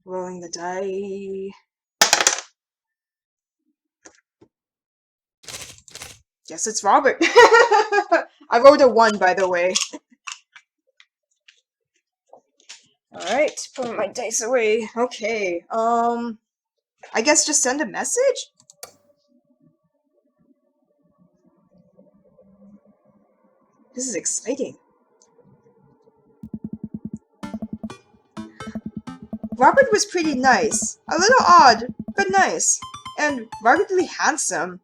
Rolling the die. Guess it's Robert. I rolled a 1, by the way. Alright, put my dice away. Okay, I guess just send a message? This is exciting. Robert was pretty nice. A little odd, but nice. And ruggedly handsome.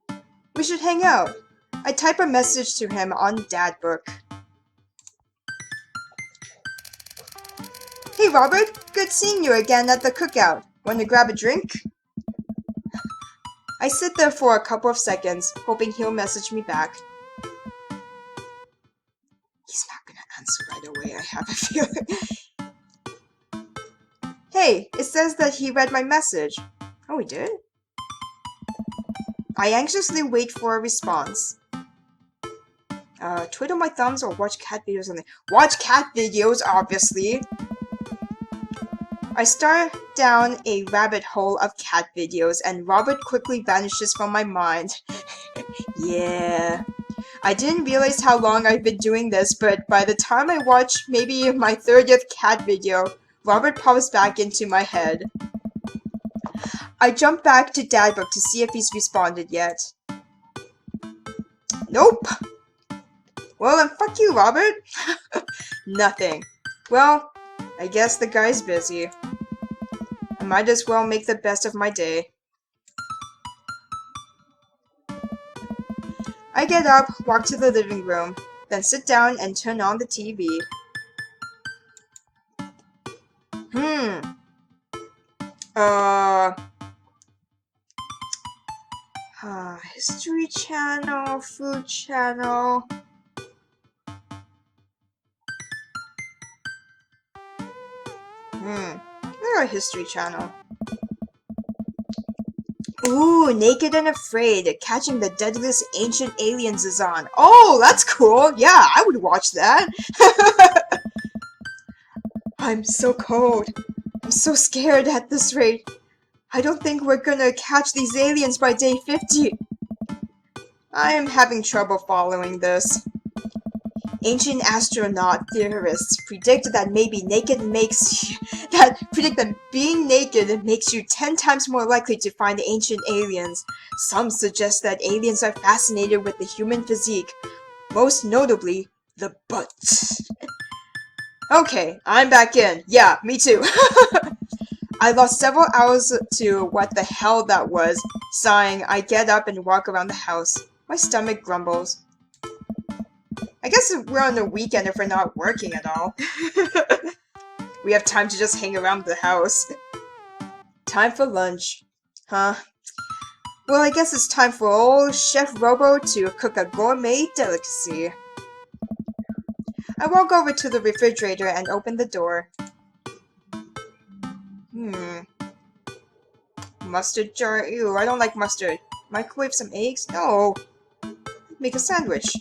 We should hang out. I type a message to him on Dadbook. Hey Robert, good seeing you again at the cookout. Want to grab a drink? I sit there for a couple of seconds, hoping he'll message me back. He's not gonna answer right away, I have a feeling. Hey, it says that he read my message. Oh, he did? I anxiously wait for a response. Twiddle my thumbs or watch cat videos on the— Watch cat videos, obviously! I start down a rabbit hole of cat videos, and Robert quickly vanishes from my mind. Yeah. I didn't realize how long I've been doing this, but by the time I watch maybe my 30th cat video, Robert pops back into my head. I jump back to Dadbook to see if he's responded yet. Nope. Well, then fuck you, Robert. Nothing. Well, I guess the guy's busy. I might as well make the best of my day. I get up, walk to the living room, then sit down and turn on the TV. History Channel, Food Channel. Or a History Channel. Ooh, Naked and Afraid, Catching the Deadliest Ancient Aliens is on. Oh, that's cool. Yeah, I would watch that. I'm so cold. I'm so scared at this rate. I don't think we're gonna catch these aliens by day 50. I am having trouble following this. Ancient astronaut theorists predict that being naked makes you 10 times more likely to find ancient aliens. Some suggest that aliens are fascinated with the human physique, most notably the butt. Okay, I'm back in. Yeah, me too. I lost several hours to what the hell that was. Sighing, I get up and walk around the house. My stomach grumbles. I guess we're on the weekend if we're not working at all. We have time to just hang around the house. Time for lunch. Huh? Well, I guess it's time for old Chef Robo to cook a gourmet delicacy. I walk over to the refrigerator and open the door. Mustard jar? Ew, I don't like mustard. Microwave some eggs? No. Make a sandwich.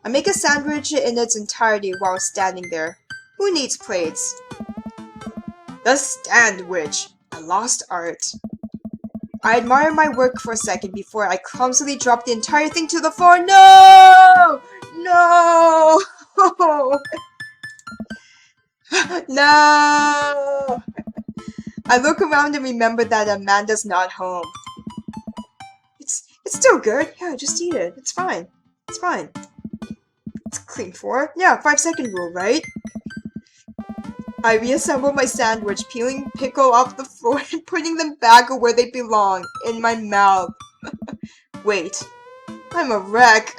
I make a sandwich in its entirety while standing there. Who needs plates? The Standwich, a lost art. I admire my work for a second before I clumsily drop the entire thing to the floor. No! No! No! I look around and remember that Amanda's not home. It's still good. Yeah, just eat it. It's fine. It's fine. It's clean for. Yeah, 5-second rule, right? I reassemble my sandwich, peeling pickle off the floor and putting them back where they belong, in my mouth. Wait, I'm a wreck.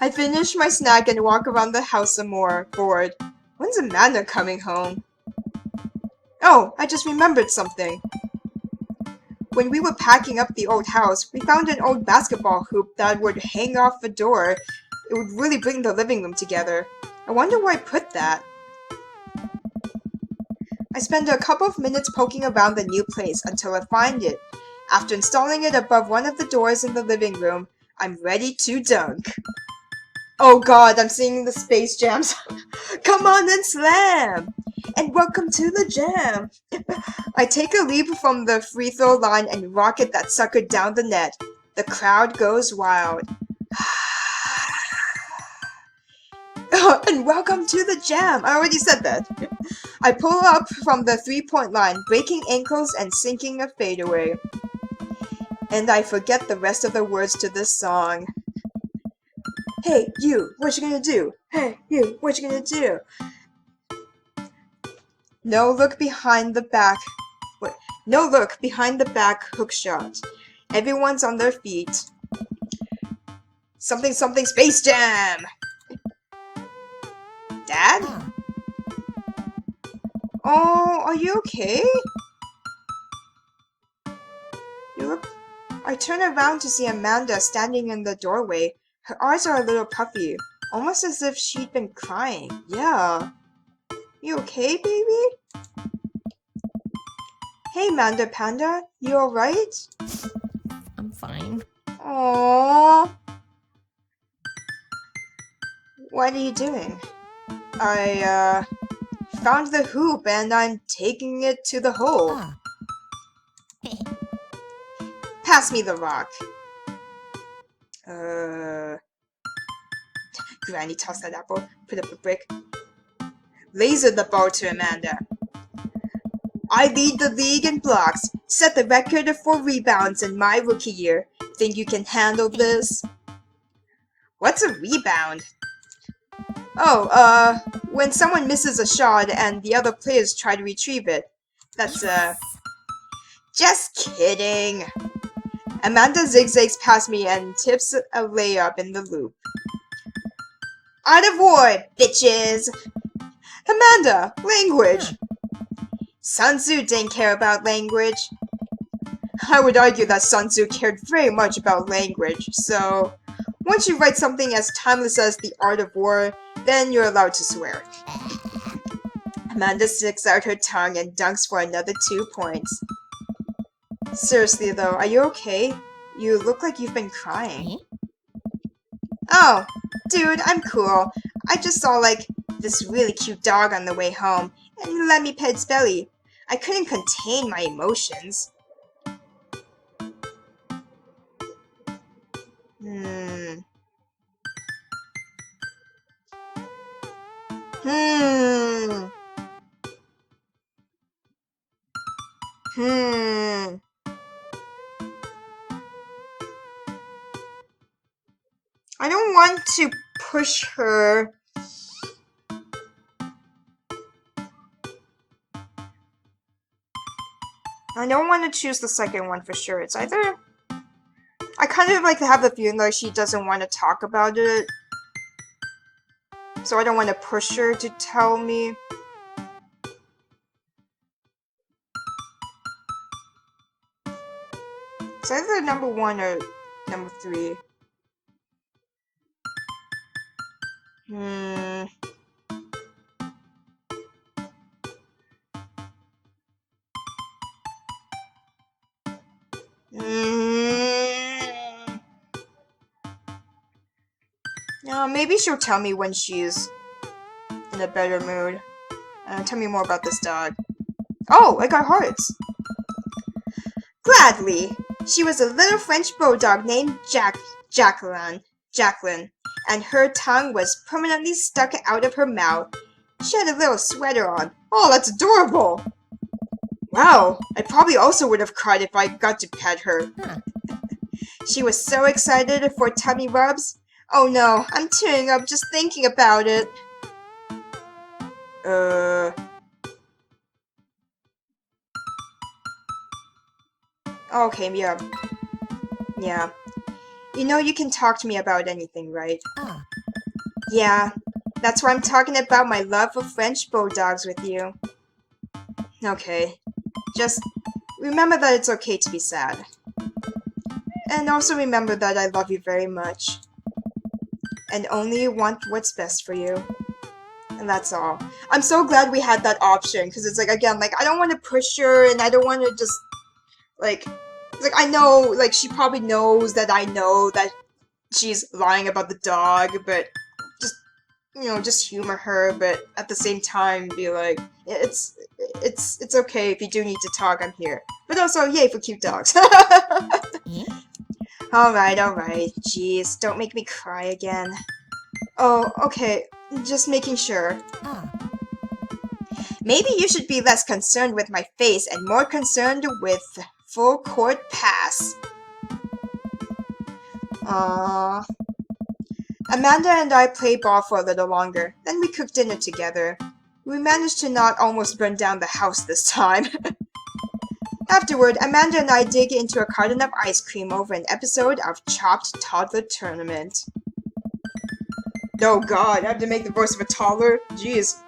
I finish my snack and walk around the house some more, bored. When's Amanda coming home? Oh, I just remembered something. When we were packing up the old house, we found an old basketball hoop that would hang off the door. It would really bring the living room together. I wonder where I put that. I spend a couple of minutes poking around the new place until I find it. After installing it above one of the doors in the living room, I'm ready to dunk. Oh god, I'm singing the Space Jams. Come on and slam! And welcome to the jam! I take a leap from the free throw line and rocket that sucker down the net. The crowd goes wild. And welcome to the jam! I already said that. I pull up from the three-point line, breaking ankles and sinking a fadeaway. And I forget the rest of the words to this song. Hey, you, what you gonna do? Hey, you, what you gonna do? No look behind the back. Wait, no look behind the back hook shot. Everyone's on their feet. Something something Space Jam! Dad? Oh, are you okay? You look... I turn around to see Amanda standing in the doorway. Her eyes are a little puffy, almost as if she'd been crying. Yeah. You okay, baby? Hey, Manda Panda, you alright? I'm fine. Aww. What are you doing? I, found the hoop and I'm taking it to the hole. Ah. Pass me the rock. Granny tossed that apple, put up a brick. Laser the ball to Amanda. I lead the league in blocks, set the record for rebounds in my rookie year. Think you can handle this? What's a rebound? Oh, when someone misses a shot and the other players try to retrieve it. That's, Just kidding! Amanda zigzags past me and tips a layup in the loop. Out of war, bitches! Amanda, language! Sun Tzu didn't care about language. I would argue that Sun Tzu cared very much about language, so once you write something as timeless as The Art of War, then you're allowed to swear. Amanda sticks out her tongue and dunks for another 2 points. Seriously though, are you okay? You look like you've been crying. Oh, dude, I'm cool. I just saw, like, this really cute dog on the way home, and he let me pet its belly. I couldn't contain my emotions. I don't want to push her. I don't want to choose the second one for sure. It's either... I kind of like have the feeling like she doesn't want to talk about it. So I don't want to push her to tell me. It's either number 1 or number 3. Maybe she'll tell me when she's in a better mood. Tell me more about this dog. Oh, I got hearts! Gladly! She was a little French bulldog named Jacqueline, and her tongue was permanently stuck out of her mouth. She had a little sweater on. Oh, that's adorable! Wow, I probably also would have cried if I got to pet her. She was so excited for tummy rubs. Oh no, I'm tearing up just thinking about it. Okay, yeah. Yeah. You know you can talk to me about anything, right? Yeah. That's why I'm talking about my love for French bulldogs with you. Okay. Just remember that it's okay to be sad. And also remember that I love you very much. And only want what's best for you. And that's all. I'm so glad we had that option, because it's like, again, like, I don't want to push her, and I don't want to just, like, I know, like, she probably knows that I know that she's lying about the dog, but just humor her, but at the same time be like, it's okay if you do need to talk, I'm here. But also, yay for cute dogs. Alright. Jeez, don't make me cry again. Oh, okay. Just making sure. Maybe you should be less concerned with my face and more concerned with full court pass. Aww. Amanda and I played ball for a little longer, then we cooked dinner together. We managed to not almost burn down the house this time. Afterward, Amanda and I dig into a carton of ice cream over an episode of Chopped Toddler Tournament. Oh god, I have to make the voice of a toddler? Jeez.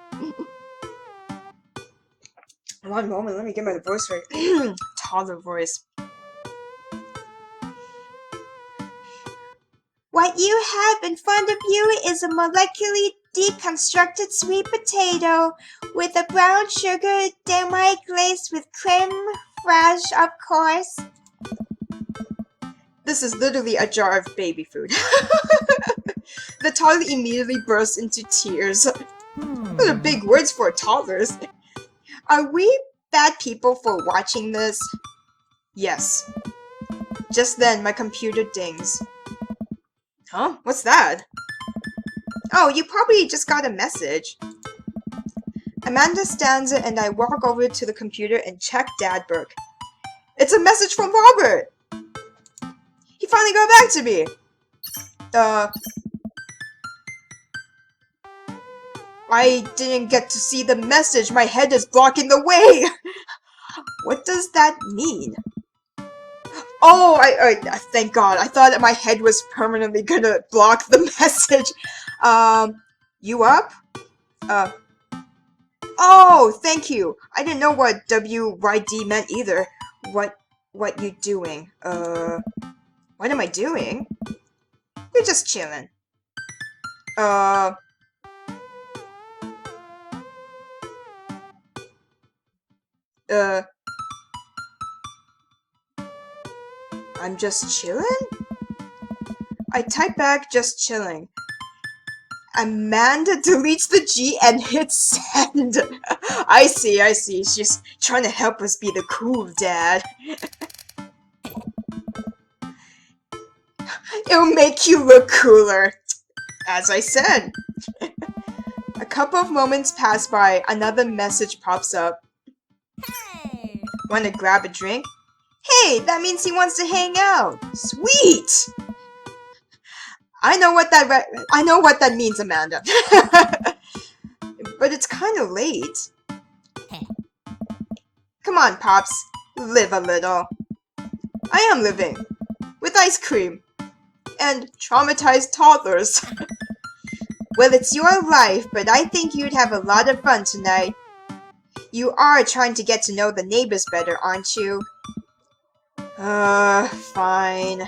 One moment, let me get my voice right. Toddler voice. What you have in front of you is a molecularly deconstructed sweet potato with a brown sugar demi glazed with creme fraiche, of course. This is literally a jar of baby food. The toddler immediately bursts into tears. What are big words for toddlers? Are we bad people for watching this? Yes. Just then, my computer dings. Huh? What's that? Oh, you probably just got a message. Amanda stands and I walk over to the computer and check Dadberg. It's a message from Robert! He finally got back to me! I didn't get to see the message. My head is blocking the way! What does that mean? Oh, I thank God. I thought that my head was permanently gonna block the message. You up? Oh, thank you. I didn't know what WYD meant either. What you doing? What am I doing? We're just chilling. I'm just chilling? I type back, just chilling. Amanda deletes the G and hits send. I see. She's trying to help us be the cool dad. It'll make you look cooler. As I said. A couple of moments pass by, another message pops up. Hey! Wanna grab a drink? Hey, that means he wants to hang out. Sweet! I know what that means, Amanda. But it's kind of late. Come on, Pops. Live a little. I am living. With ice cream. And traumatized toddlers. Well, it's your life, but I think you'd have a lot of fun tonight. You are trying to get to know the neighbors better, aren't you? Fine.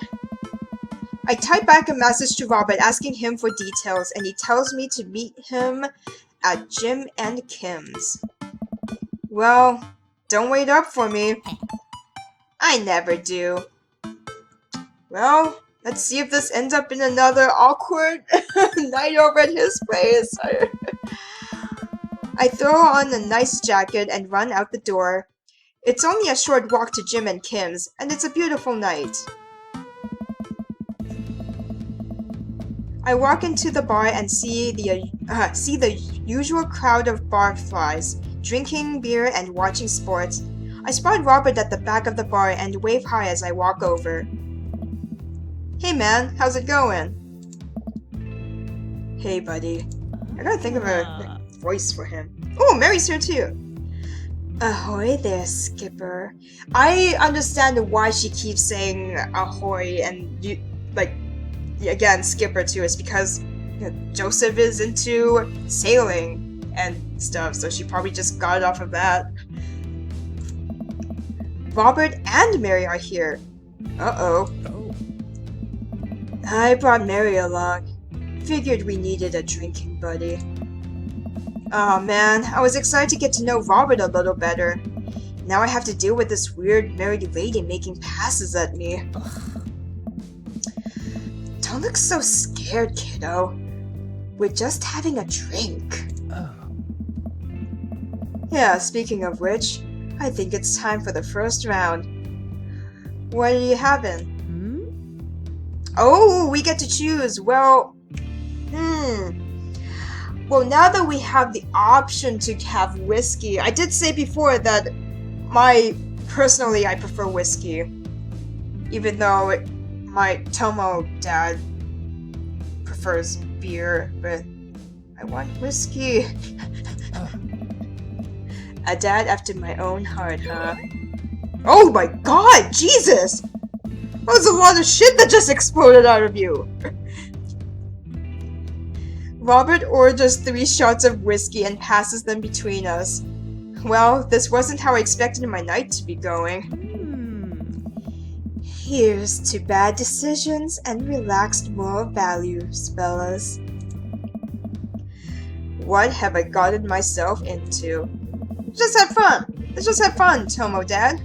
I type back a message to Robert asking him for details, and he tells me to meet him at Jim and Kim's. Well, don't wait up for me. I never do. Well, let's see if this ends up in another awkward night over at his place. I throw on a nice jacket and run out the door. It's only a short walk to Jim and Kim's, and it's a beautiful night. I walk into the bar and see the usual crowd of barflies, drinking beer and watching sports. I spot Robert at the back of the bar and wave hi as I walk over. Hey man, how's it going? Hey buddy. I gotta think of a voice for him. Oh, Mary's here too. Ahoy there, Skipper. I understand why she keeps saying ahoy and you, again, Skipper too. It's because Joseph is into sailing and stuff, so she probably just got it off of that. Robert and Mary are here. Uh-oh. I brought Mary along. Figured we needed a drinking buddy. Aw man, I was excited to get to know Robert a little better. Now I have to deal with this weird married lady making passes at me. Don't look so scared, kiddo. We're just having a drink. Oh. Yeah, speaking of which, I think it's time for the first round. What are you having? Oh, we get to choose. Well, Well, now that we have the option to have whiskey, I did say before that personally, I prefer whiskey. Even though my Tomo dad prefers beer, but I want whiskey. A dad after my own heart, huh? Oh my god, Jesus! That was a lot of shit that just exploded out of you! Robert orders 3 shots of whiskey and passes them between us. Well, this wasn't how I expected my night to be going. Here's to bad decisions and relaxed moral values, fellas. What have I gotten myself into? Just have fun! Let's just have fun, Tomo Dad.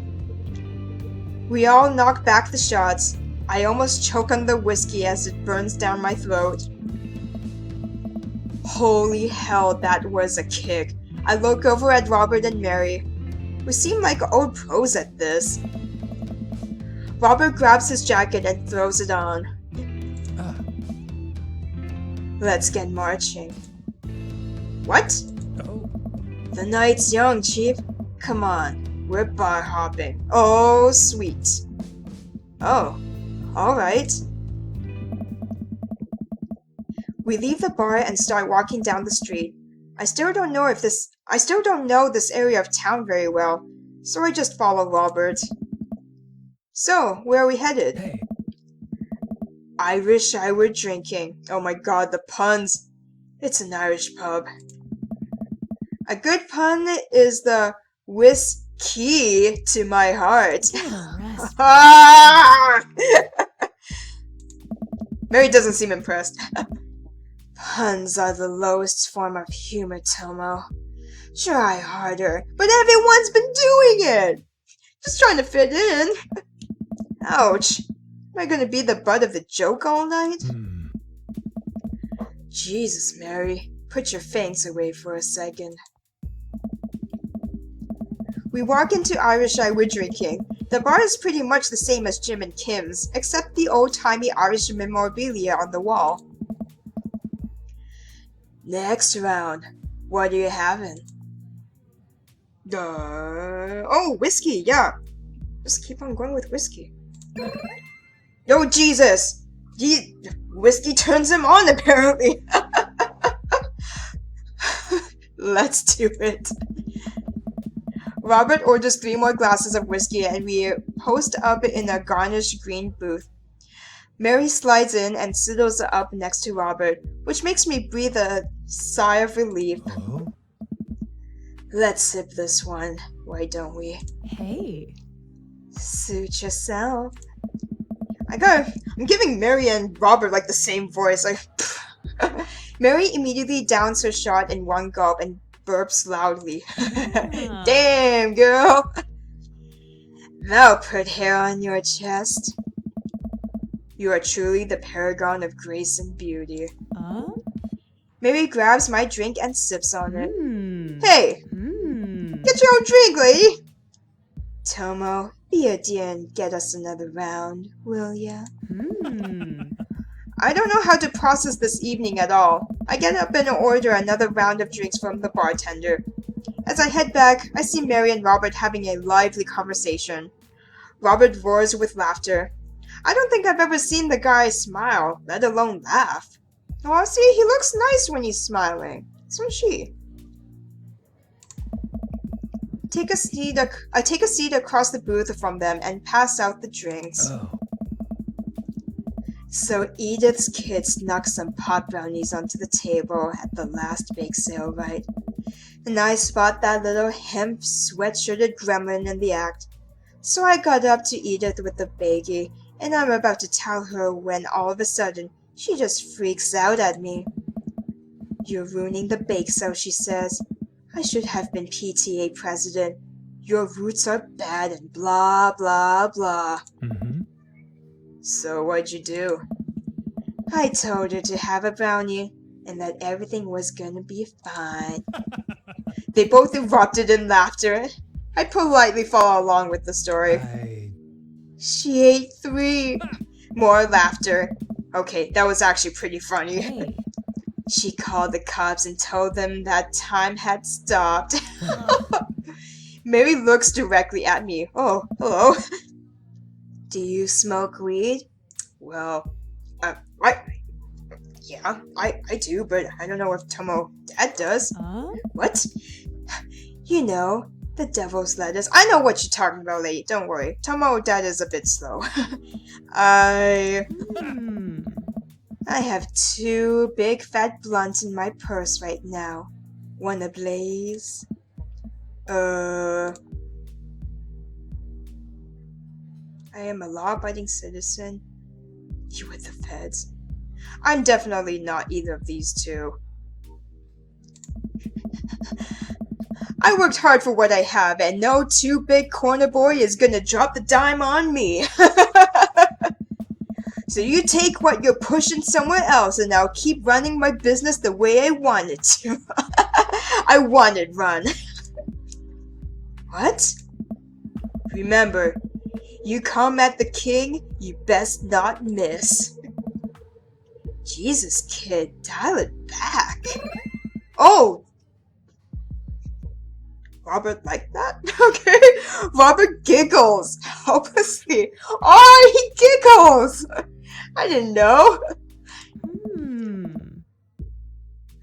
We all knock back the shots. I almost choke on the whiskey as it burns down my throat. Holy hell, that was a kick. I look over at Robert and Mary. We seem like old pros at this. Robert grabs his jacket and throws it on. Let's get marching. What? Oh. The night's young, Chief. Come on, we're bar hopping. Oh, sweet. Oh, alright. We leave the bar and start walking down the street. I still don't know this area of town very well, so I just follow Robert. So, where are we headed? Hey. I wish I were drinking. Oh my god, the puns. It's an Irish pub. A good pun is the whiskey to my heart. Ah! Mary doesn't seem impressed. Puns are the lowest form of humor, Tomo. Try harder, but everyone's been doing it! Just trying to fit in. Ouch. Am I gonna be the butt of the joke all night? Jesus, Mary. Put your fangs away for a second. We walk into Irish Eye Wood Drinking. The bar is pretty much the same as Jim and Kim's, except the old-timey Irish memorabilia on the wall. Next round. What are you having? Oh, whiskey, yeah. Just keep on going with whiskey. Oh, Jesus! Whiskey turns him on, apparently. Let's do it. Robert orders 3 more glasses of whiskey and we post up in a garnished green booth. Mary slides in and sidles up next to Robert, which makes me breathe a sigh of relief. Oh. Let's sip this one, why don't we? Hey. Suit yourself. I'm giving Mary and Robert like the same voice. Mary immediately downs her shot in one gulp and burps loudly. Damn, girl! That'll put hair on your chest. You are truly the paragon of grace and beauty. Mary grabs my drink and sips on it. Hey! Get your own drink, lady! Tomo, be a dear and get us another round, will ya? I don't know how to process this evening at all. I get up and order another round of drinks from the bartender. As I head back, I see Mary and Robert having a lively conversation. Robert roars with laughter. I don't think I've ever seen the guy smile, let alone laugh. Oh, see, he looks nice when he's smiling. So is she. I take a seat across the booth from them and pass out the drinks. Oh. So Edith's kid snuck some pot brownies onto the table at the last bake sale, right? And I spot that little hemp sweatshirted gremlin in the act. So I got up to Edith with the baggie, and I'm about to tell her when all of a sudden she just freaks out at me. You're ruining the bake sale, she says. I should have been PTA president. Your roots are bad and blah blah blah. So what'd you do? I told her to have a brownie, and that everything was gonna be fine. They both erupted in laughter. I politely follow along with the story. She ate 3. More laughter. Okay, that was actually pretty funny. Hey. She called the cops and told them that time had stopped. Mary looks directly at me. Oh, hello. Do you smoke weed? Well, yeah, I do, but I don't know if Tomo Dad does. What? You know, the devil's lettuce. I know what you're talking about, lady. Don't worry. Tomo Dad is a bit slow. I have 2 big fat blunts in my purse right now. One ablaze. I am a law-abiding citizen. You with the feds. I'm definitely not either of these 2. I worked hard for what I have, and no 2 big corner boy is gonna drop the dime on me. So you take what you're pushing somewhere else, and I'll keep running my business the way I want it to. I want it run. What? Remember, you come at the king, you best not miss. Jesus, kid, dial it back. Oh! Robert liked that? Okay. Robert giggles. Helplessly. Oh, he giggles! I didn't know.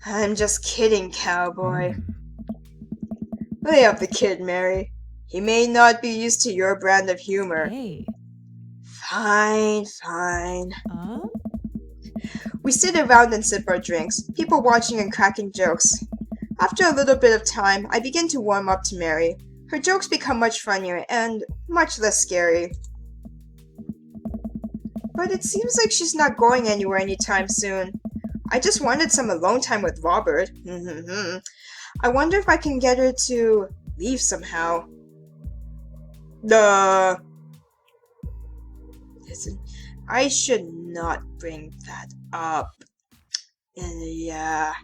I'm just kidding, cowboy. Lay up the kid, Mary. He may not be used to your brand of humor. Hey. Fine, fine. We sit around and sip our drinks, people watching and cracking jokes. After a little bit of time, I begin to warm up to Mary. Her jokes become much funnier and much less scary. But it seems like she's not going anywhere anytime soon. I just wanted some alone time with Robert. I wonder if I can get her to leave somehow. Listen, I should not bring that up. And yeah,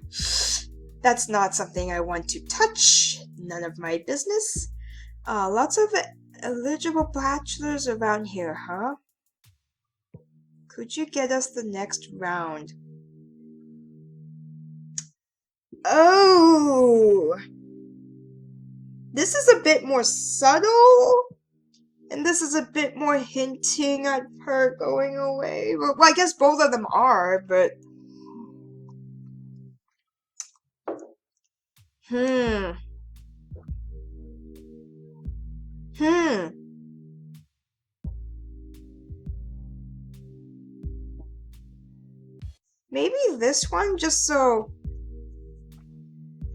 that's not something I want to touch. None of my business. Lots of eligible bachelors around here, huh? Could you get us the next round? Oh! This is a bit more subtle. And this is a bit more hinting at her going away. Well, I guess both of them are, but... Maybe this one, just so...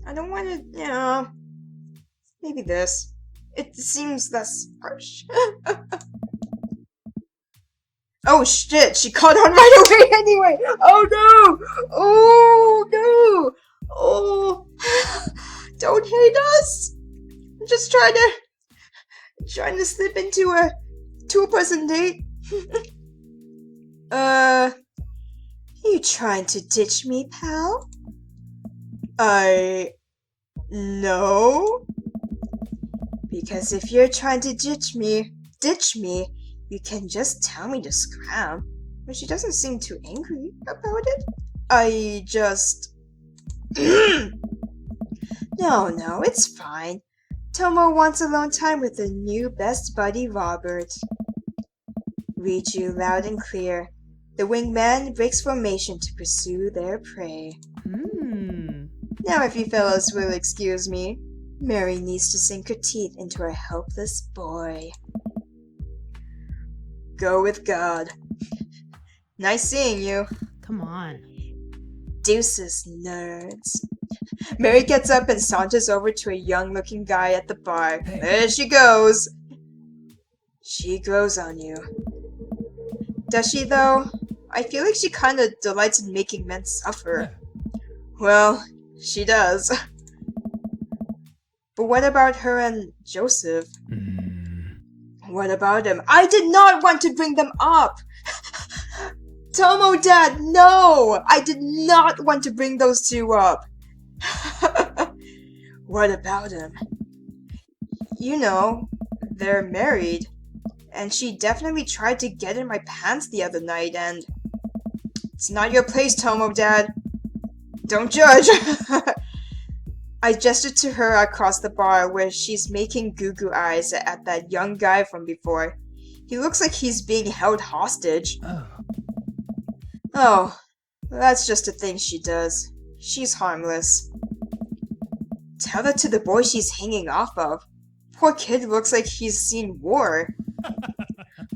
I don't want to, yeah. Maybe this. It seems less harsh. Oh shit, she caught on right away anyway! Oh no! Oh no! Oh, don't hate us! I'm just trying to slip into a 2-person date. You trying to ditch me, pal? No. Because if you're trying to ditch me, you can just tell me to scram. But she doesn't seem too angry about it. I just... No, it's fine. Tomo wants alone time with her new best buddy, Robert. Read you loud and clear. The wingman breaks formation to pursue their prey. Now if you fellows will excuse me, Mary needs to sink her teeth into her helpless boy. Go with God. Nice seeing you. Come on. Deuces, nerds. Mary gets up and saunters over to a young-looking guy at the bar. There she goes. She grows on you. Does she, though? I feel like she kind of delights in making men suffer. Well, she does. But what about her and Joseph? What about him? I did not want to bring them up! Tomo Dad, no! I did not want to bring those two up. What about him? You know, they're married. And she definitely tried to get in my pants the other night, and it's not your place, Tomo Dad. Don't judge. I gestured to her across the bar where she's making goo-goo eyes at that young guy from before. He looks like he's being held hostage. Oh, that's just a thing she does. She's harmless. Tell that to the boy she's hanging off of. Poor kid looks like he's seen war.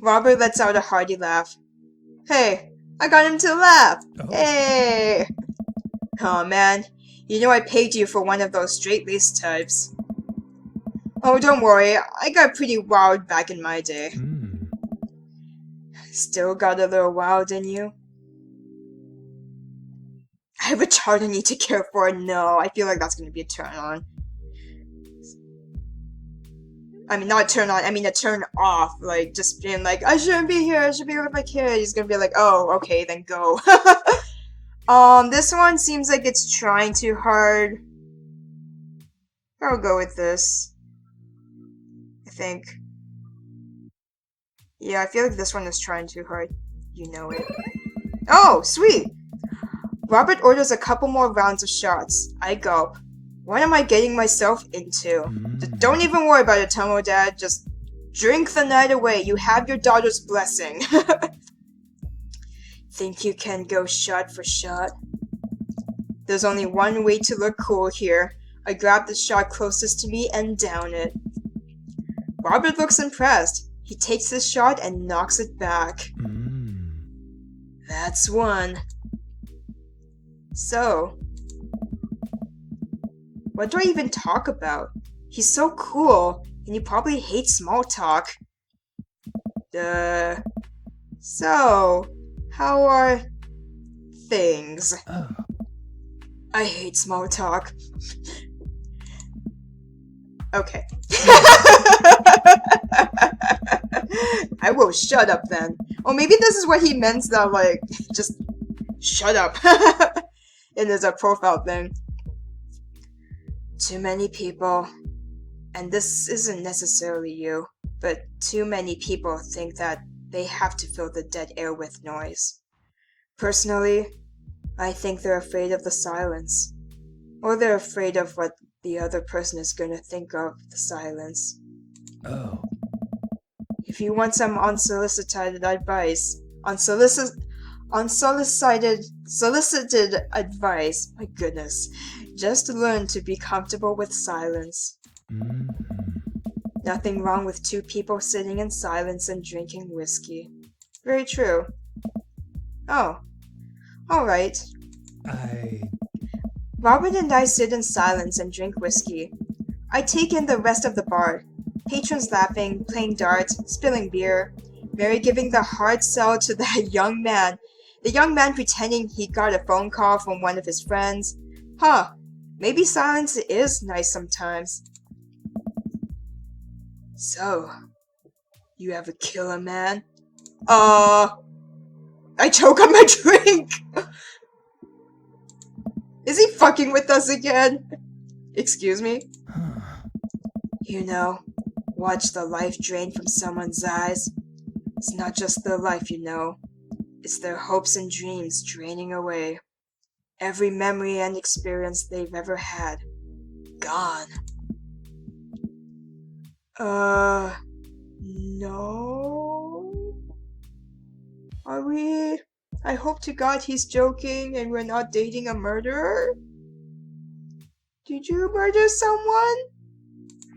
Robert lets out a hearty laugh. Hey, I got him to laugh! Oh. Hey! Oh man, you know I paid you for one of those straight-laced types. Oh, don't worry, I got pretty wild back in my day. Still got a little wild in you? I have a child I need to care for. No, I feel like that's gonna be a turn on. I mean, not a turn on, I mean a turn off. Like, just being like, I shouldn't be here, I should be with my kid. He's gonna be like, oh, okay, then go. This one seems like it's trying too hard. I'll go with this. I think. Yeah, I feel like this one is trying too hard. You know it. Oh, sweet! Robert orders a couple more rounds of shots. I gulp. What am I getting myself into? Don't even worry about it, Tomo Dad. Just drink the night away. You have your daughter's blessing. Think you can go shot for shot? There's only one way to look cool here. I grab the shot closest to me and down it. Robert looks impressed. He takes the shot and knocks it back. That's one. So, what do I even talk about? He's so cool, and you probably hate small talk. So, how are things? I hate small talk. Okay. I will shut up then. Or maybe this is what he meant that, like, just shut up. In his profile thing. Too many people, and this isn't necessarily you, but too many people think that they have to fill the dead air with noise. Personally, I think they're afraid of the silence. Or they're afraid of what the other person is going to think of the silence. Oh. If you want some unsolicited advice, solicited advice, my goodness, just learn to be comfortable with silence. Nothing wrong with two people sitting in silence and drinking whiskey. Very true. Oh. Alright. Robert and I sit in silence and drink whiskey. I take in the rest of the bar. Patrons laughing, playing darts, spilling beer. Mary giving the hard sell to that young man. The young man pretending he got a phone call from one of his friends. Huh. Maybe silence is nice sometimes. So, you ever kill a man? I choke on my drink! Is he fucking with us again? Excuse me? You know, watch the life drain from someone's eyes. It's not just their life, you know. It's their hopes and dreams draining away. Every memory and experience they've ever had. Gone. No? Are we? I hope to God he's joking and we're not dating a murderer? Did you murder someone?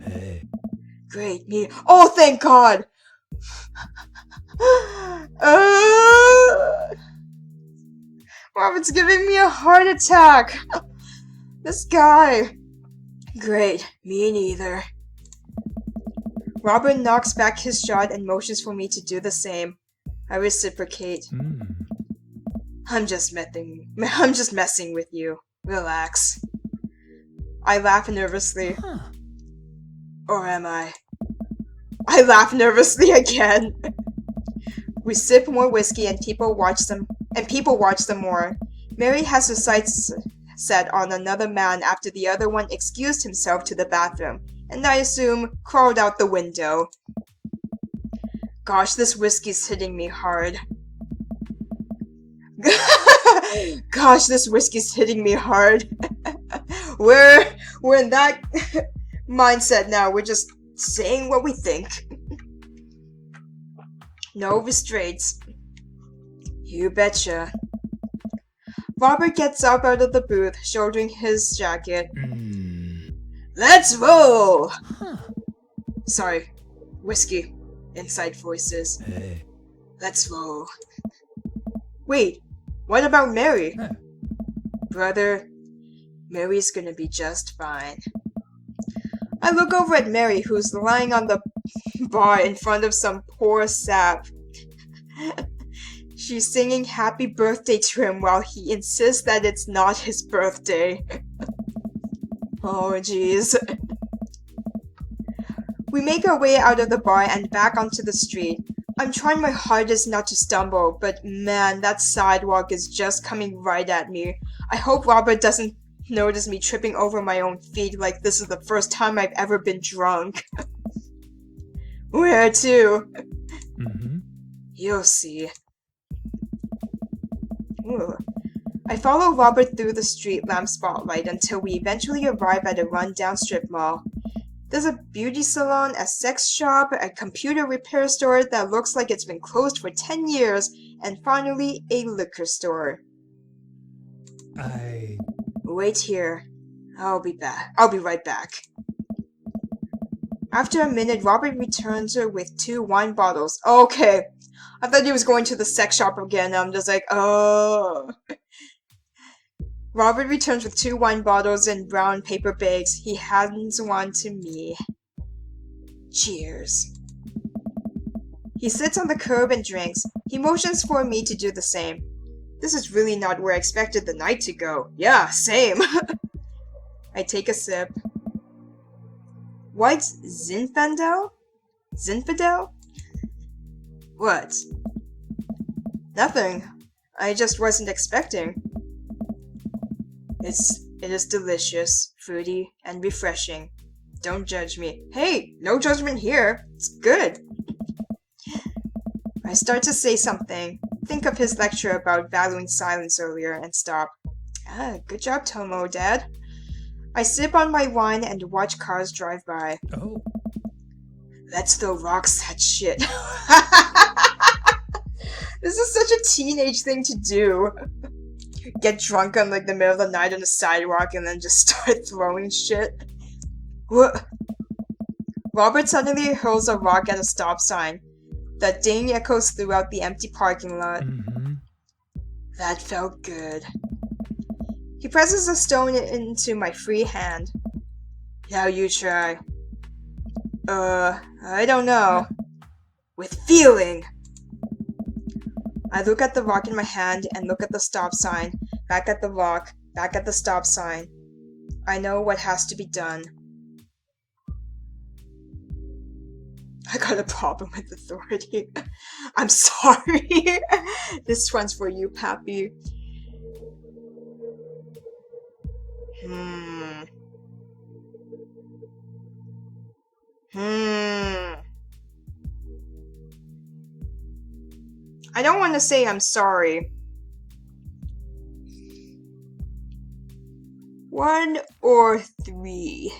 Hey. Great, me. Oh, thank God! Robert's giving me a heart attack! This guy. Great, me neither. Robert knocks back his shot and motions for me to do the same. I reciprocate. I'm just messing with you. Relax. I laugh nervously. Or am I? I laugh nervously again. We sip more whiskey and people watch some and people watch them more. Mary has her sights set on another man after the other one excused himself to the bathroom, and I assume crawled out the window. Gosh, this whiskey's hitting me hard. Gosh, this whiskey's hitting me hard. We're in that mindset now. We're just saying what we think. No restraints. You betcha. Robert gets up out of the booth, shouldering his jacket. Let's roll! Huh. Sorry. Whiskey. Inside voices. Hey. Let's roll. Wait, what about Mary? Huh. Brother, Mary's gonna be just fine. I look over at Mary, who's lying on the bar in front of some poor sap. She's singing happy birthday to him while he insists that it's not his birthday. Oh, jeez. We make our way out of the bar and back onto the street. I'm trying my hardest not to stumble, but man, that sidewalk is just coming right at me. I hope Robert doesn't notice me tripping over my own feet like this is the first time I've ever been drunk. Where to? You'll see. Ooh. I follow Robert through the street lamp spotlight until we eventually arrive at a run-down strip mall. There's a beauty salon, a sex shop, a computer repair store that looks like it's been closed for 10 years, and finally, a liquor store. Wait here. I'll be right back. After a minute, Robert returns with 2 wine bottles. Okay. I thought he was going to the sex shop again. I'm just like, oh. Robert returns with 2 wine bottles in brown paper bags. He hands one to me. Cheers. He sits on the curb and drinks. He motions for me to do the same. This is really not where I expected the night to go. Yeah, same. I take a sip. What's Zinfandel? Zinfandel? What? Nothing. I just wasn't expecting. It is delicious, fruity, and refreshing. Don't judge me. Hey, no judgment here. It's good. I start to say something. Think of his lecture about valuing silence earlier and stop. Ah, good job, Tomo, Dad. I sip on my wine and watch cars drive by. Oh. Let's throw rocks at shit. This is such a teenage thing to do. Get drunk on like the middle of the night on the sidewalk and then just start throwing shit. What? Robert suddenly hurls a rock at a stop sign. The ding echoes throughout the empty parking lot. That felt good. He presses a stone into my free hand. Now you try. I don't know. With feeling! I look at the rock in my hand and look at the stop sign, back at the rock, back at the stop sign. I know what has to be done. I got a problem with authority. I'm sorry. This one's for you, Pappy. I don't want to say I'm sorry. 1 or 3?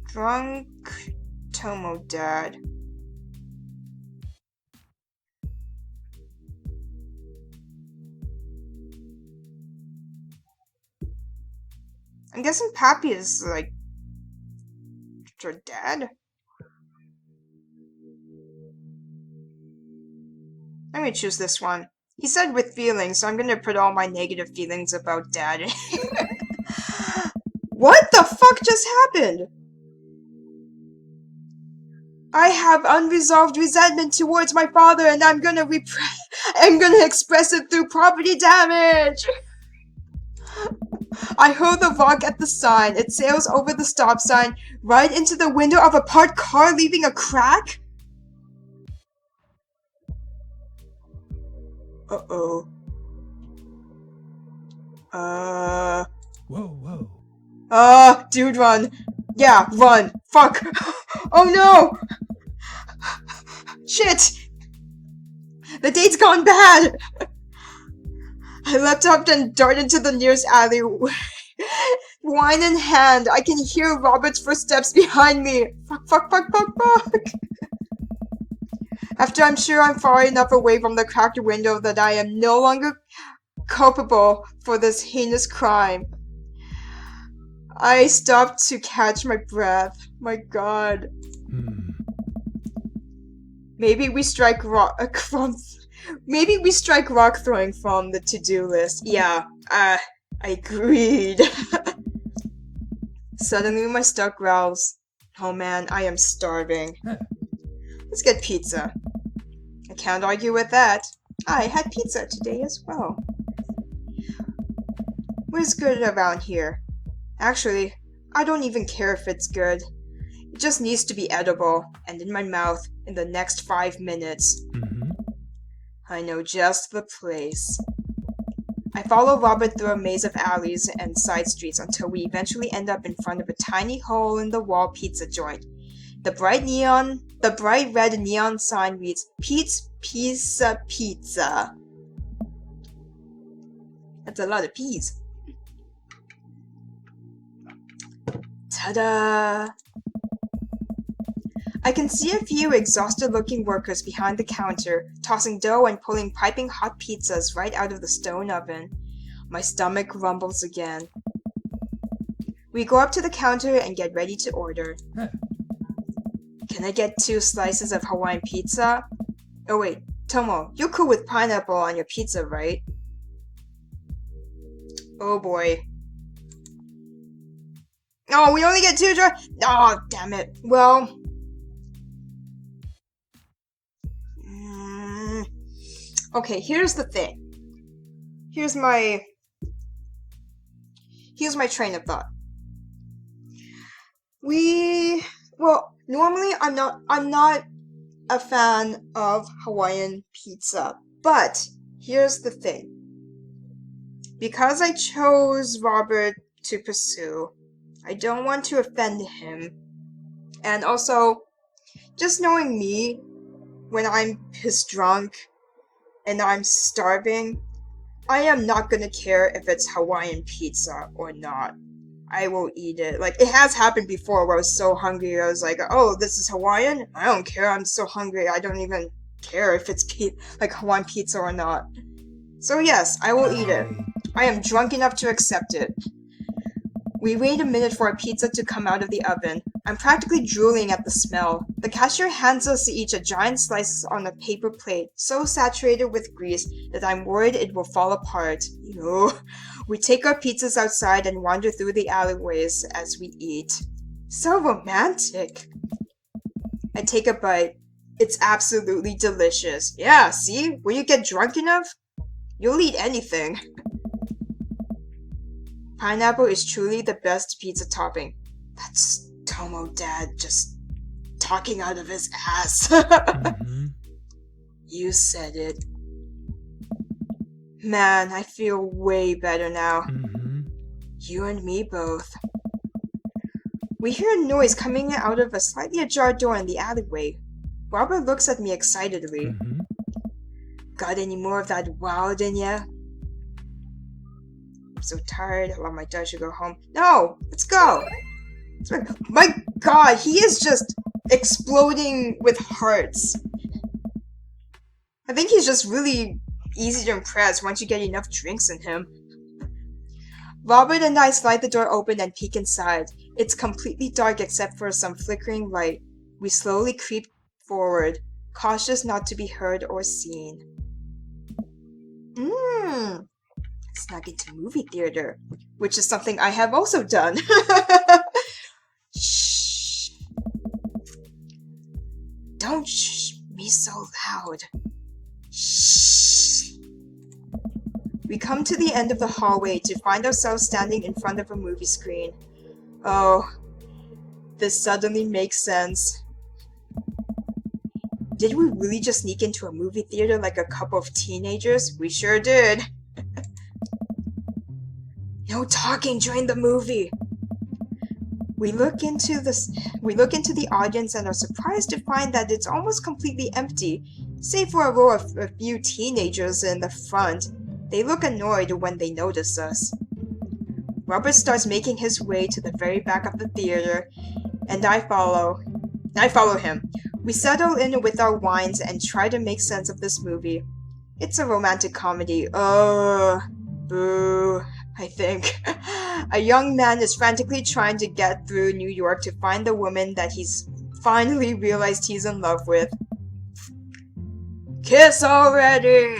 Drunk Tomo Dad. I'm guessing Pappy is like your dad. I'm gonna choose this one. He said with feelings, so I'm gonna put all my negative feelings about Dad in here. What the fuck just happened? I have unresolved resentment towards my father, and I'm gonna express it through property damage. I hurl the rock at the sign. It sails over the stop sign, right into the window of a parked car, leaving a crack. Uh-oh. Whoa. Dude, run. Yeah, run. Fuck. Oh no! Shit! The date's gone bad! I leapt up and darted to the nearest alley. Wine in hand, I can hear Robert's footsteps behind me. Fuck. After I'm sure I'm far enough away from the cracked window that I am no longer culpable for this heinous crime, I stopped to catch my breath. My god. Maybe we strike rock throwing from the to-do list. Yeah, I agreed. Suddenly my stomach growls. Oh man, I am starving. Let's get pizza. I can't argue with that. I had pizza today as well. What's good around here? Actually, I don't even care if it's good. It just needs to be edible and in my mouth in the next 5 minutes. I know just the place. I follow Robert through a maze of alleys and side streets until we eventually end up in front of a tiny hole-in-the-wall pizza joint. The bright red neon sign reads, Pete's Pizza. That's a lot of peas. Ta-da! I can see a few exhausted-looking workers behind the counter, tossing dough and pulling piping hot pizzas right out of the stone oven. My stomach rumbles again. We go up to the counter and get ready to order. Can I get 2 slices of Hawaiian pizza? Oh wait, Tomo, you're cool with pineapple on your pizza, right? Oh boy. Oh, we only get 2 dry. Oh, damn it. Well. Okay, here's the thing. Here's my train of thought. Normally I'm not a fan of Hawaiian pizza, but here's the thing. Because I chose Robert to pursue, I don't want to offend him. And also, just knowing me, when I'm pissed drunk and I'm starving, I am not gonna care if it's Hawaiian pizza or not. I will eat it. Like, it has happened before where I was so hungry, I was like, oh, this is Hawaiian? I don't care, I'm so hungry, I don't even care if it's Hawaiian pizza or not. So yes, I will eat it. I am drunk enough to accept it. We wait a minute for our pizza to come out of the oven. I'm practically drooling at the smell. The cashier hands us each a giant slice on a paper plate, so saturated with grease that I'm worried it will fall apart. Ew. We take our pizzas outside and wander through the alleyways as we eat. So romantic. I take a bite. It's absolutely delicious. Yeah, see? When you get drunk enough, you'll eat anything. Pineapple is truly the best pizza topping. That's Tomo Dad just talking out of his ass. You said it. Man, I feel way better now. You and me both. We hear a noise coming out of a slightly ajar door in the alleyway. Robert looks at me excitedly. Got any more of that wild in ya? I'm so tired. I want my dad to go home. No! Let's go! My god, he is just exploding with hearts. I think he's just really easy to impress once you get enough drinks in him. Robert and I slide the door open and peek inside. It's completely dark except for some flickering light. We slowly creep forward, cautious not to be heard or seen. Snuck into movie theater, which is something I have also done. Shh. Don't shh me so loud. Shh. We come to the end of the hallway to find ourselves standing in front of a movie screen. Oh, this suddenly makes sense. Did we really just sneak into a movie theater like a couple of teenagers? We sure did. No talking during the movie. We look into the audience and are surprised to find that it's almost completely empty, save for a row of a few teenagers in the front. They look annoyed when they notice us. Robert starts making his way to the very back of the theater, and I follow him. We settle in with our wines and try to make sense of this movie. It's a romantic comedy. Boo, I think. A young man is frantically trying to get through New York to find the woman that he's finally realized he's in love with. Kiss already!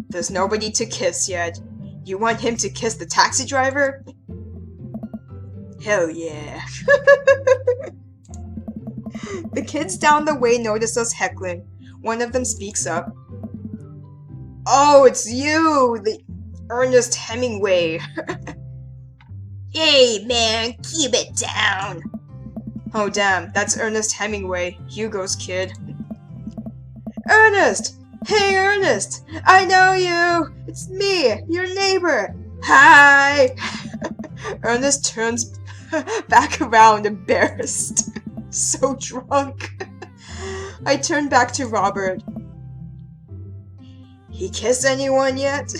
There's nobody to kiss yet. You want him to kiss the taxi driver? Hell yeah. The kids down the way notice us heckling. One of them speaks up. Oh, it's you! The Ernest Hemingway. Hey, man, keep it down. Oh, damn, that's Ernest Hemingway, Hugo's kid. Ernest! Hey, Ernest! I know you! It's me, your neighbor! Hi! Ernest turns back around, embarrassed. So drunk. I turn back to Robert. He kissed anyone yet?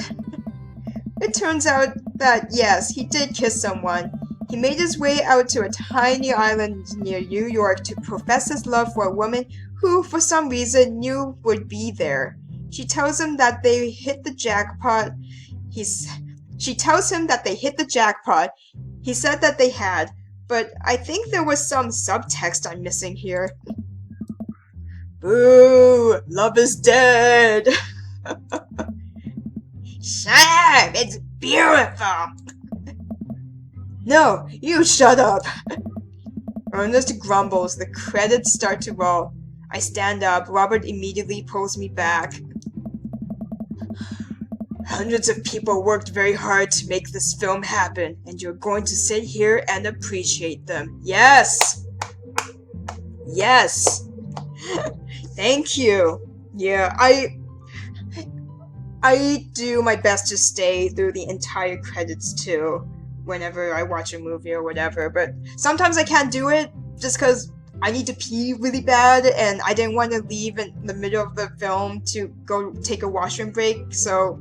It turns out that, yes, he did kiss someone. He made his way out to a tiny island near New York to profess his love for a woman who, for some reason, knew would be there. She tells him that they hit the jackpot. She tells him that they hit the jackpot. He said that they had, but I think there was some subtext I'm missing here. Boo! Love is dead! Shut up! It's beautiful! No, you shut up! Ernest grumbles. The credits start to roll. I stand up. Robert immediately pulls me back. Hundreds of people worked very hard to make this film happen, and you're going to sit here and appreciate them. Yes! Yes! Thank you. Yeah, I do my best to stay through the entire credits too, whenever I watch a movie or whatever, but sometimes I can't do it just because I need to pee really bad, and I didn't want to leave in the middle of the film to go take a washroom break, so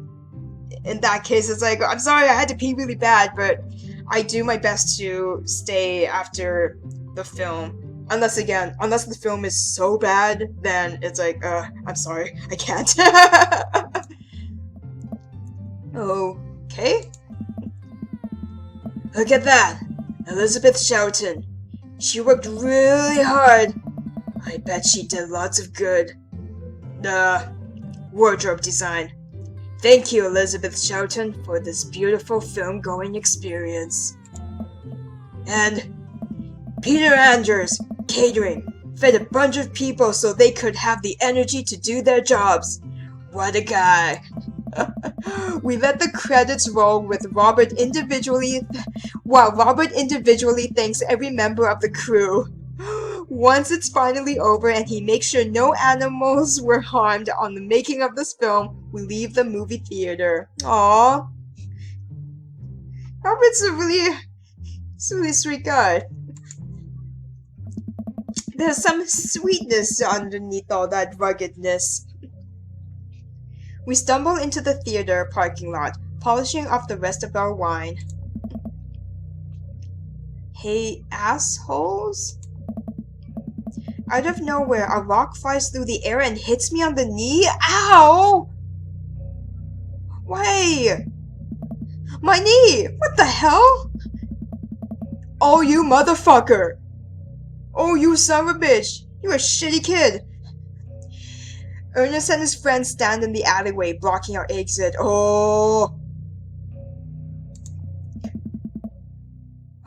in that case, it's like, I'm sorry, I had to pee really bad, but I do my best to stay after the film. Unless the film is so bad, then it's like, I'm sorry, I can't. Okay. Look at that! Elizabeth Shelton. She worked really hard. I bet she did lots of good. Wardrobe design. Thank you, Elizabeth Shelton, for this beautiful film-going experience. And Peter Andrews, catering, fed a bunch of people so they could have the energy to do their jobs. What a guy. We let the credits roll with Robert individually thanks every member of the crew. Once it's finally over and he makes sure no animals were harmed on the making of this film, we leave the movie theater. Aww. Robert's a really sweet guy. There's some sweetness underneath all that ruggedness. We stumble into the theater parking lot, polishing off the rest of our wine. Hey, assholes? Out of nowhere, a rock flies through the air and hits me on the knee. Ow! Why? My knee! What the hell? Oh, you motherfucker! Oh, you son of a bitch! You're a shitty kid! Ernest and his friends stand in the alleyway, blocking our exit. Oh!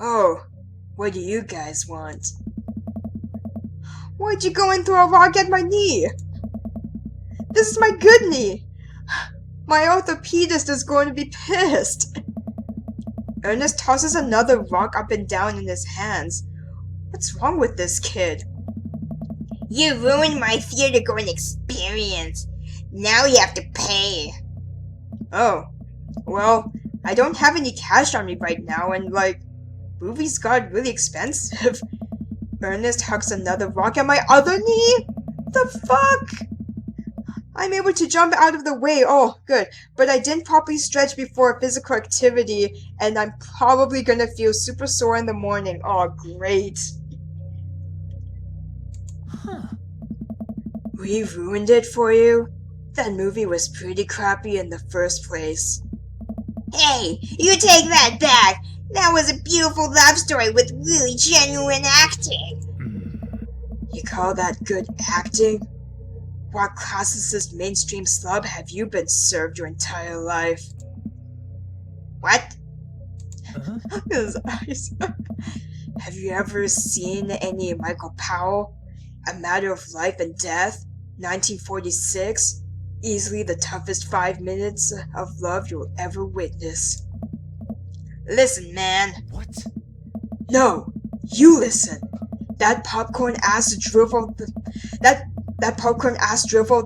Oh, what do you guys want? Why'd you go and throw a rock at my knee? This is my good knee! My orthopedist is going to be pissed! Ernest tosses another rock up and down in his hands. What's wrong with this kid? You ruined my theater-going experience. Now you have to pay. Oh, well, I don't have any cash on me right now, and movies got really expensive. Ernest hucks another rock at my other knee? The fuck? I'm able to jump out of the way, oh, good. But I didn't properly stretch before physical activity, and I'm probably gonna feel super sore in the morning. Oh, great. We ruined it for you? That movie was pretty crappy in the first place. Hey, you take that back. That was a beautiful love story with really genuine acting. You call that good acting? What classicist mainstream slub have you been served your entire life? What? His eyes. Have you ever seen any Michael Powell? A Matter of Life and Death? 1946? Easily the toughest 5 minutes of love you'll ever witness. Listen, man. What? No, you listen. That popcorn ass drivel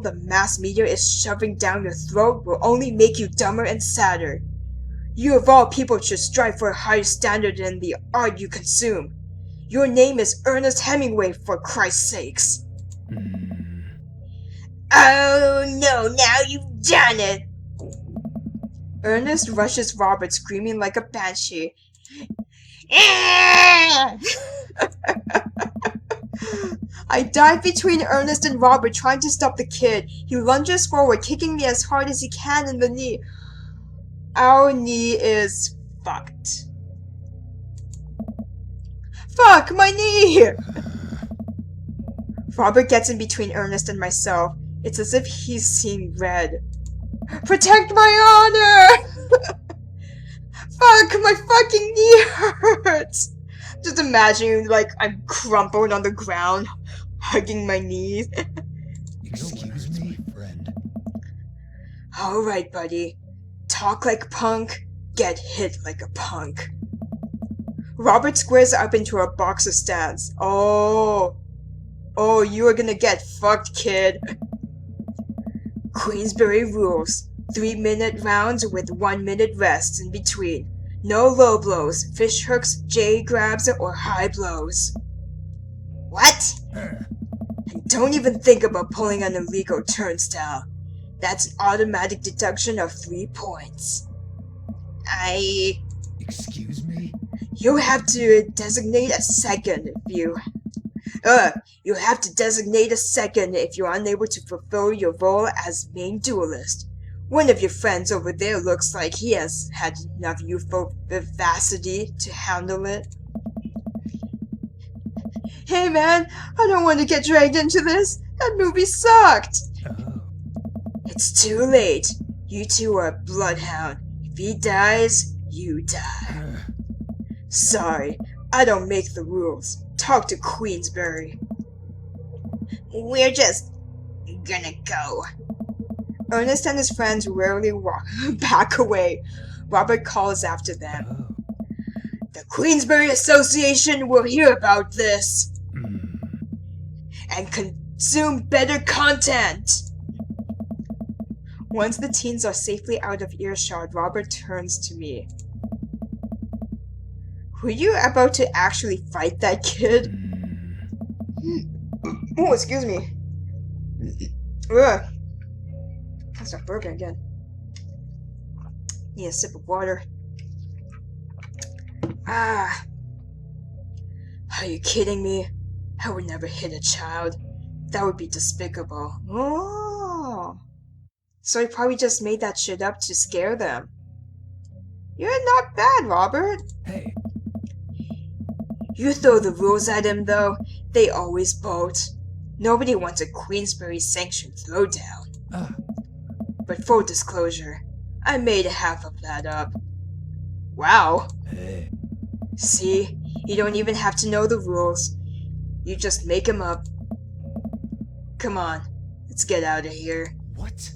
the mass media is shoving down your throat will only make you dumber and sadder. You of all people should strive for a higher standard in the art you consume. Your name is Ernest Hemingway, for Christ's sakes. Oh no, now you've done it. Ernest rushes Robert, screaming like a banshee. Ah! I dive between Ernest and Robert, trying to stop the kid. He lunges forward, kicking me as hard as he can in the knee. Our knee is fucked. Fuck, my knee! Robert gets in between Ernest and myself. It's as if he's seeing red. Protect my honor! Fuck, my fucking knee hurts! Just imagining, I'm crumpled on the ground, hugging my knees. Excuse me, friend. Alright, buddy. Talk like a punk, get hit like a punk. Robert squares up into a box of stats. Oh, you are gonna get fucked, kid. Queensberry rules. 3-minute rounds with 1-minute rests in between. No low blows, fish hooks, J grabs, or high blows. What? And don't even think about pulling an illegal turnstile. That's an automatic deduction of 3 points. Excuse me? You have to designate a second if you are unable to fulfill your role as main duelist. One of your friends over there looks like he has had enough youthful vivacity to handle it. Hey man, I don't want to get dragged into this. That movie sucked. Oh. It's too late. You two are a bloodhound. If he dies, you die. Sorry, I don't make the rules. Talk to Queensberry. We're just gonna go. Ernest and his friends rarely back away. Robert calls after them. Oh. The Queensberry Association will hear about this and consume better content. Once the teens are safely out of earshot, Robert turns to me. Were you about to actually fight that kid? Oh, excuse me. Ugh. I'll start burping again. Need a sip of water. Ah. Are you kidding me? I would never hit a child. That would be despicable. Oh. So he probably just made that shit up to scare them. You're not bad, Robert. Hey. You throw the rules at him, though, they always bolt. Nobody wants a Queensberry-sanctioned throwdown. Ah. But full disclosure, I made half of that up. Wow. Hey. See, you don't even have to know the rules. You just make 'em up. Come on, let's get out of here. What?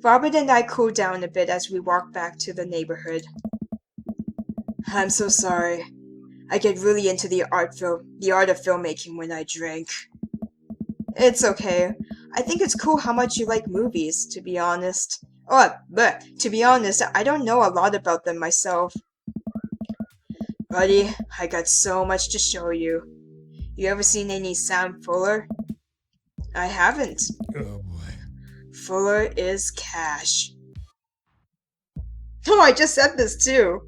Robert and I cooled down a bit as we walked back to the neighborhood. I'm so sorry. I get really into the art of filmmaking when I drink. It's okay. I think it's cool how much you like movies, to be honest. But to be honest, I don't know a lot about them myself. Buddy, I got so much to show you. You ever seen any Sam Fuller? I haven't. Oh boy. Fuller is cash. Oh, I just said this too.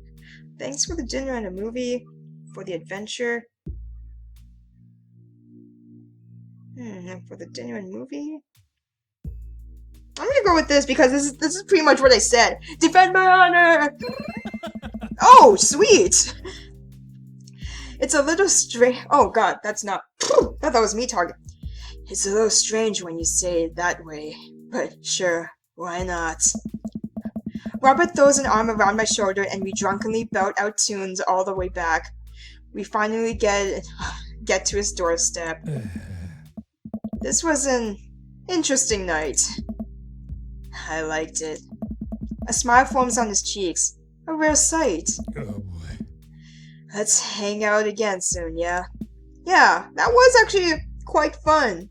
Thanks for the dinner and a movie. For the adventure. For the dinner and movie? I'm gonna go with this because this is pretty much what I said. Defend my honor! Oh, sweet! It's a little strange. Oh god, that's not. I thought that was me talking. It's a little strange when you say it that way, but sure, why not? Robert throws an arm around my shoulder and we drunkenly belt out tunes all the way back. We finally get to his doorstep. This was an interesting night. I liked it. A smile forms on his cheeks. A rare sight. Oh boy. Let's hang out again soon, yeah? Yeah, that was actually quite fun.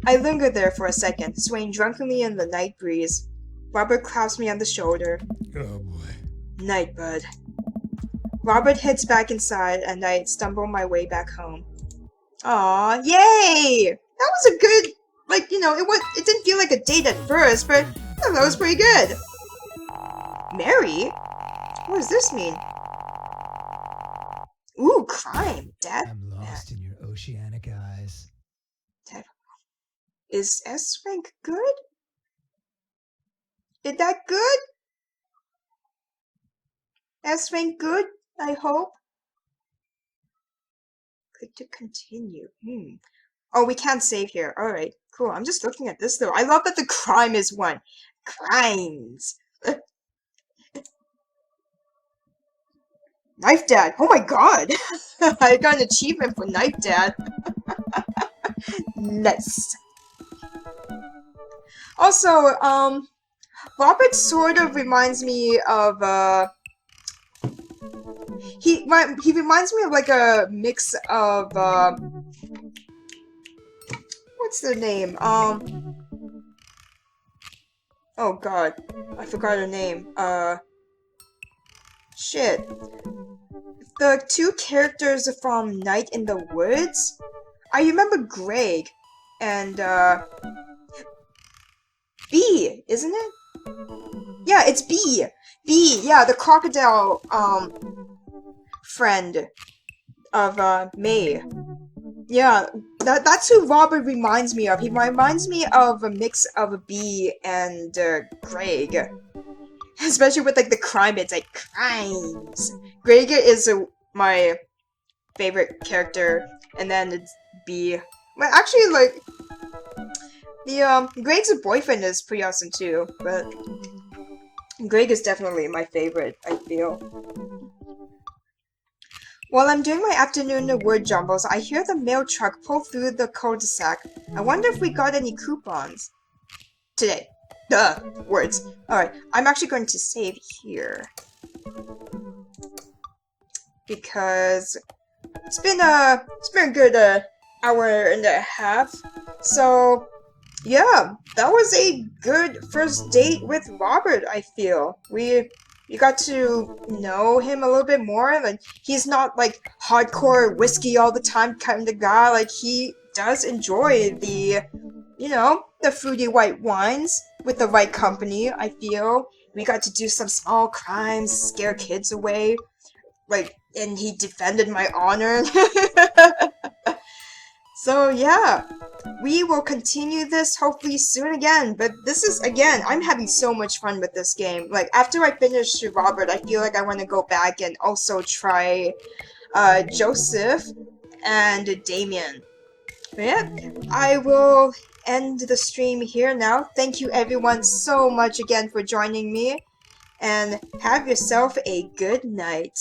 I lingered there for a second, swaying drunkenly in the night breeze. Robert claps me on the shoulder. Oh boy. Night, bud. Robert heads back inside, and I stumble my way back home. Aw, yay! That was a good, it didn't feel like a date at first, but that was pretty good. Mary? What does this mean? Ooh, crime. Dad? I'm lost in your oceanic eyes. Dad. Is S rank good? Is that good? S rank good, I hope. Click to continue. Oh, we can't save here. Alright, cool. I'm just looking at this though. I love that the crime is one. Crimes. Knife Dad. Oh my god. I got an achievement for Knife Dad. Nice. Also, Robert sort of reminds me of, he reminds me of like a mix of, what's their name? Oh god, I forgot her name. Shit. The two characters from Night in the Woods? I remember Greg and, B, isn't it? Yeah, it's B. B, yeah, the crocodile, friend of, May. Yeah, that's who Robert reminds me of. He reminds me of a mix of B and, Greg. Especially with, like, the crime bits, like, crimes. Greg is my favorite character, and then it's B. Well, actually, like, the, Greg's boyfriend is pretty awesome too, but Greg is definitely my favorite, I feel. While I'm doing my afternoon word jumbles, I hear the mail truck pull through the cul-de-sac. I wonder if we got any coupons today. Duh, words. Alright, I'm actually going to save here. Because it's been a good hour and a half. So yeah, that was a good first date with Robert, I feel. We got to know him a little bit more. Like, he's not like hardcore whiskey all the time kind of guy. Like, he does enjoy the, the fruity white wines with the right company, I feel. We got to do some small crimes, scare kids away. Like, and he defended my honor. So yeah, we will continue this hopefully soon again, but this is, again, I'm having so much fun with this game. Like, after I finish Robert, I feel like I want to go back and also try Joseph and Damien. But yeah, I will end the stream here now. Thank you everyone so much again for joining me, and have yourself a good night.